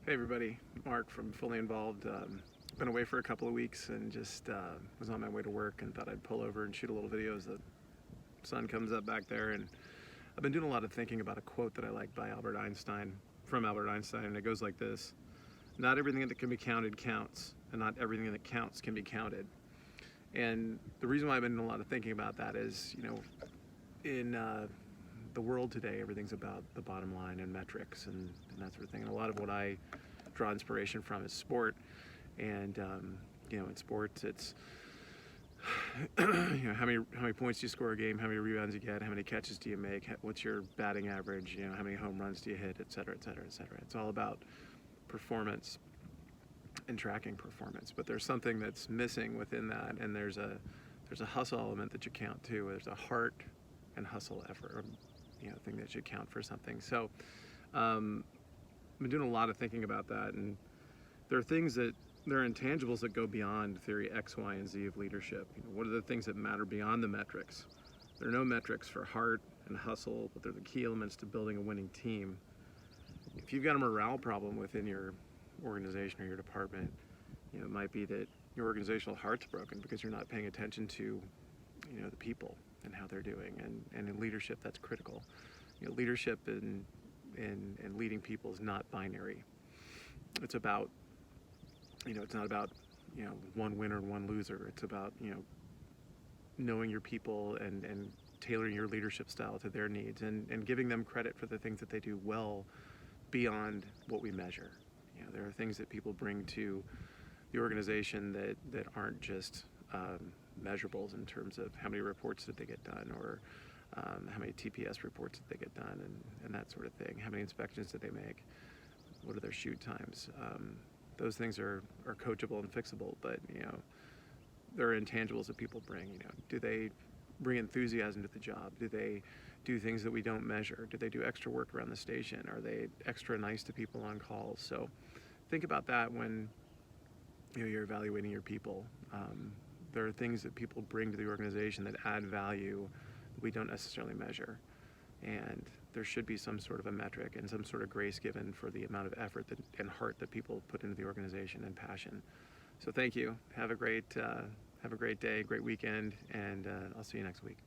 Hey everybody, Mark from Fully Involved. Been away for a couple of weeks and just was on my way to work and thought I'd pull over and shoot a little video as the sun comes up back there. And I've been doing a lot of thinking about a quote that I like by Albert Einstein, from Albert Einstein, and it goes like this: "Not everything that can be counted counts, and not everything that counts can be counted." And the reason why I've been doing a lot of thinking about that is, in the world today, everything's about the bottom line and metrics and that sort of thing. And a lot of what I draw inspiration from is sport. And in sports, it's how many points do you score a game, how many rebounds you get, how many catches do you make, what's your batting average, how many home runs do you hit, et cetera, et cetera, et cetera. It's all about performance and tracking performance. But there's something that's missing within that, and there's a hustle element that you count too. There's a heart and hustle effort, thing that should count for something. So I've been doing a lot of thinking about that, and there are intangibles that go beyond theory X, Y, and Z of leadership. What are the things that matter beyond the metrics? There are no metrics for heart and hustle, but they're the key elements to building a winning team. If you've got a morale problem within your organization or your department, it might be that your organizational heart's broken because you're not paying attention to the people and how they're doing, and in leadership that's critical. Leadership and leading people is not binary. It's about it's not about one winner and one loser. It's about knowing your people and tailoring your leadership style to their needs, and giving them credit for the things that they do well beyond what we measure. There are things that people bring to the organization that aren't just measurables in terms of how many reports did they get done, or how many TPS reports did they get done, and that sort of thing. How many inspections did they make? What are their shoot times? Those things are coachable and fixable, but there are intangibles that people bring. Do they bring enthusiasm to the job? Do they do things that we don't measure? Do they do extra work around the station? Are they extra nice to people on calls? So think about that when you're evaluating your people. There are things that people bring to the organization that add value that we don't necessarily measure. And there should be some sort of a metric and some sort of grace given for the amount of effort and heart that people put into the organization, and passion. So thank you. Have a great day, great weekend, and I'll see you next week.